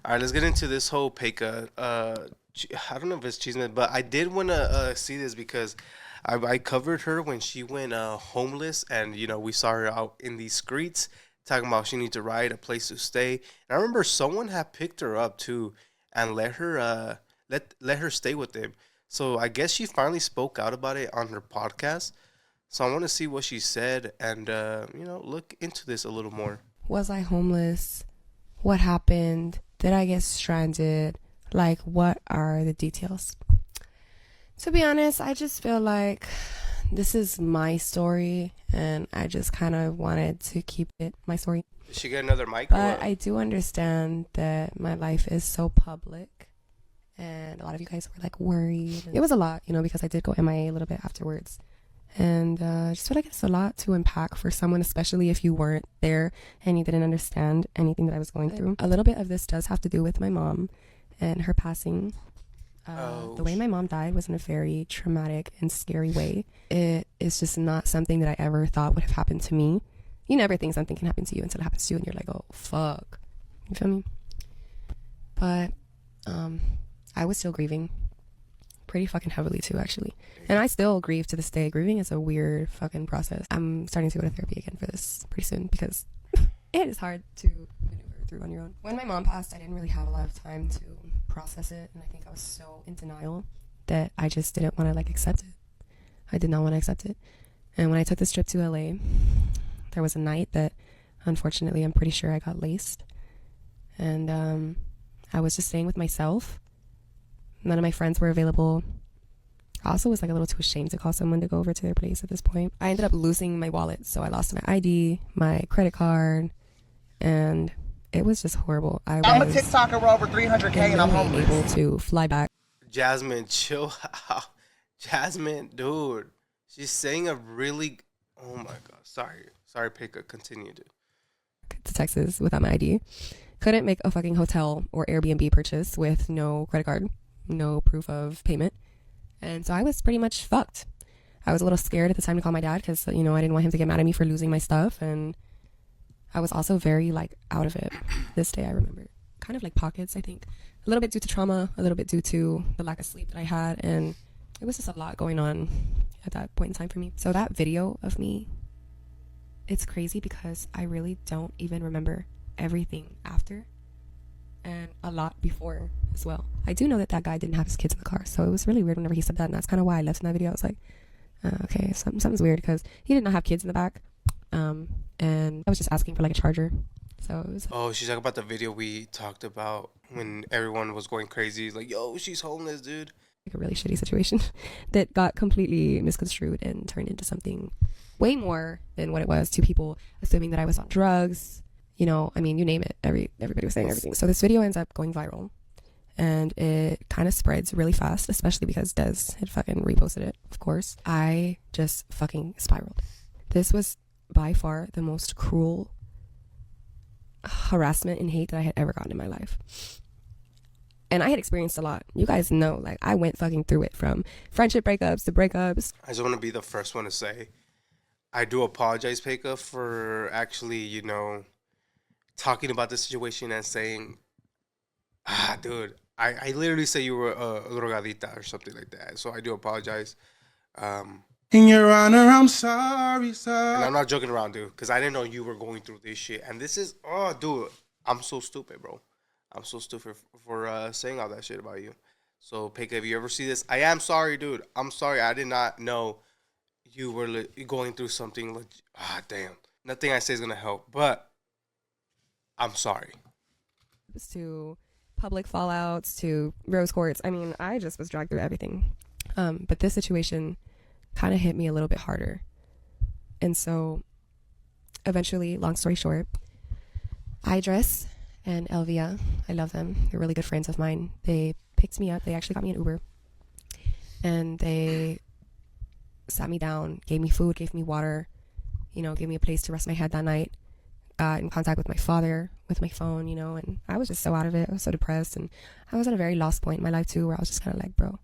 All right, let's get into this whole Paeka. I don't know if it's Cheeseman, but I did want to see this because I covered her when she went homeless, and we saw her out in these streets talking about she needs to ride a place to stay. And I remember someone had picked her up too and let her stay with them. So I guess she finally spoke out about it on her podcast. So I want to see what she said and look into this a little more. Was I homeless? What happened? Did I get stranded? Like, what are the details? To be honest, I just feel like this is my story, and I just kind of wanted to keep it my story. Did she get another mic? But I do understand that my life is so public, and a lot of you guys were like worried. It was a lot, because I did go MIA a little bit afterwards. And I just feel like it's a lot to unpack for someone, especially if you weren't there and you didn't understand anything that I was going through. A little bit of this does have to do with my mom and her passing. The way my mom died was in a very traumatic and scary way. It is just not something that I ever thought would have happened to me. You never think something can happen to you until it happens to you, and you're like, oh, fuck. You feel me? But I was still grieving. Pretty fucking heavily too, actually. And I still grieve to this day. Grieving is a weird fucking process. I'm starting to go to therapy again for this pretty soon because it is hard to maneuver through on your own. When my mom passed, I didn't really have a lot of time to process it, and I think I was so in denial that I just didn't want to accept it. I did not want to accept it. And when I took this trip to LA, there was a night that unfortunately I'm pretty sure I got laced, and I was just staying with myself. None of my friends were available. I also was a little too ashamed to call someone to go over to their place at this point. I ended up losing my wallet, so I lost my ID, my credit card, and it was just horrible. I'm a TikToker with over 300K and I'm homeless. Able to fly back. Jasmine, chill out. Jasmine, dude, she's saying a really. Oh my god, sorry, Paeka, continue, dude. To Texas without my ID. Couldn't make a fucking hotel or Airbnb purchase with no credit card. No proof of payment. And so I was pretty much fucked. I was a little scared at the time to call my dad because, I didn't want him to get mad at me for losing my stuff. And I was also very, out of it. This day I remember. Kind of pockets, I think. A little bit due to trauma, a little bit due to the lack of sleep that I had. And it was just a lot going on at that point in time for me. So that video of me, it's crazy because I really don't even remember everything after. And a lot before as well. I do know that guy didn't have his kids in the car, so it was really weird whenever he said that, and that's kind of why I left in that video. I was like, okay, something's weird, because he did not have kids in the back, and I was just asking for a charger. So it was. Oh, she's talking about the video we talked about when everyone was going crazy, yo, she's homeless, dude. A really shitty situation that got completely misconstrued and turned into something way more than what it was. Two people assuming that I was on drugs. You name it. Everybody was saying everything. So this video ends up going viral, and it kind of spreads really fast, especially because Des had fucking reposted it, of course. I just fucking spiraled. This was by far the most cruel harassment and hate that I had ever gotten in my life. And I had experienced a lot. You guys know, I went fucking through it, from friendship breakups to breakups. I just want to be the first one to say, I do apologize, Paeka, for actually, talking about the situation and saying, dude, I literally say you were a drogadita or something like that. So I do apologize. In your honor, I'm sorry, sir. And I'm not joking around, dude, because I didn't know you were going through this shit. And this is, dude, I'm so stupid, bro. I'm so stupid for saying all that shit about you. So, Paeka, if you ever see this, I am sorry, dude. I'm sorry. I did not know you were going through something. Damn. Nothing I say is going to help, but I'm sorry. To public fallouts, to rose courts. I just was dragged through everything. But this situation kind of hit me a little bit harder. And so eventually, long story short, Idris and Elvia, I love them. They're really good friends of mine. They picked me up. They actually got me an Uber. And they sat me down, gave me food, gave me water, gave me a place to rest my head that night. Got in contact with my father with my phone, and I was just so out of it. I was so depressed, and I was at a very lost point in my life too, where I was just kind of bro,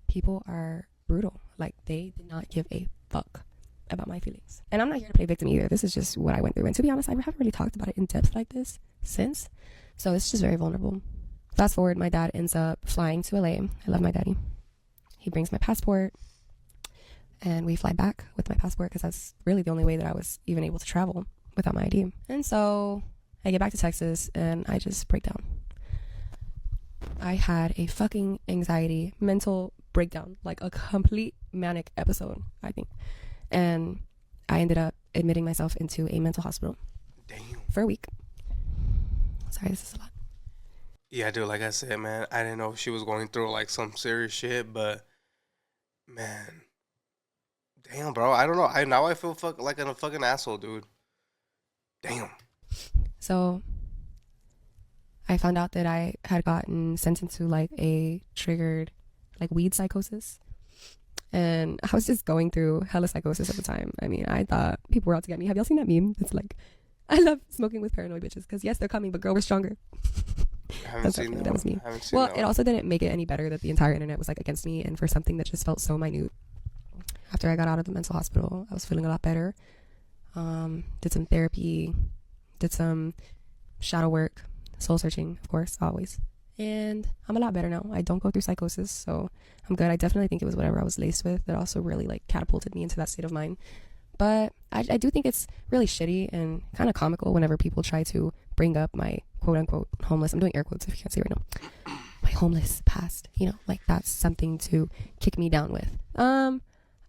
people are brutal. They did not give a fuck about my feelings. And I'm not here to play victim either. This is just what I went through. And to be honest, I haven't really talked about it in depth like this since. So it's just very vulnerable. Fast forward, my dad ends up flying to LA. I love my daddy. He brings my passport, and we fly back with my passport because that's really the only way that I was even able to travel without my ID. And so I get back to Texas, and I just break down. I had a fucking anxiety, mental breakdown, like a complete manic episode, I think. And I ended up admitting myself into a mental hospital. Damn. For a week. Sorry, this is a lot. Yeah, dude, like I said, man, I didn't know if she was going through like some serious shit, but man, damn, bro, I don't know. I feel like a fucking asshole, dude. Damn. So I found out that I had gotten sent into like a triggered like weed psychosis. And I was just going through hella psychosis at the time. I mean, I thought people were out to get me. Have y'all seen that meme? It's like, I love smoking with paranoid bitches because yes, they're coming, but girl, we're stronger. I haven't seen that. That was me. Well, it also didn't make it any better that the entire internet was like against me, and for something that just felt so minute. After I got out of the mental hospital, I was feeling a lot better. Did some therapy, did some shadow work, soul searching, of course, always. And I'm a lot better now. I don't go through psychosis, so I'm good. I definitely think it was whatever I was laced with that also really like catapulted me into that state of mind. But I do think it's really shitty and kind of comical whenever people try to bring up my quote unquote homeless, I'm doing air quotes if you can't see right now, my homeless past, you know, like that's something to kick me down with.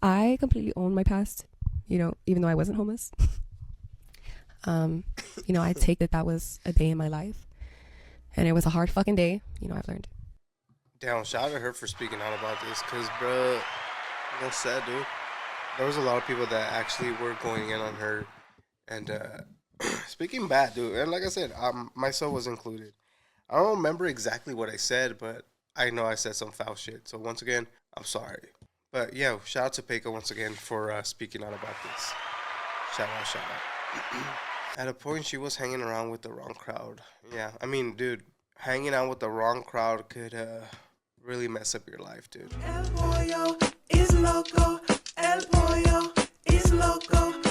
I completely own my past, you know, even though I wasn't homeless. You know, I take that was a day in my life, and it was a hard fucking day. You know, I've learned. Damn, shout out to her for speaking out about this, because, bro, that's sad, dude. There was a lot of people that actually were going in on her and speaking bad, dude. And like I said, myself was included. I don't remember exactly what I said, but I know I said some foul shit. So once again, I'm sorry. But yeah, shout out to Paeka once again for speaking out about this. Shout out. At a point, she was hanging around with the wrong crowd. Yeah, I mean, dude, hanging out with the wrong crowd could really mess up your life, dude. El pollo is loco. El pollo is loco.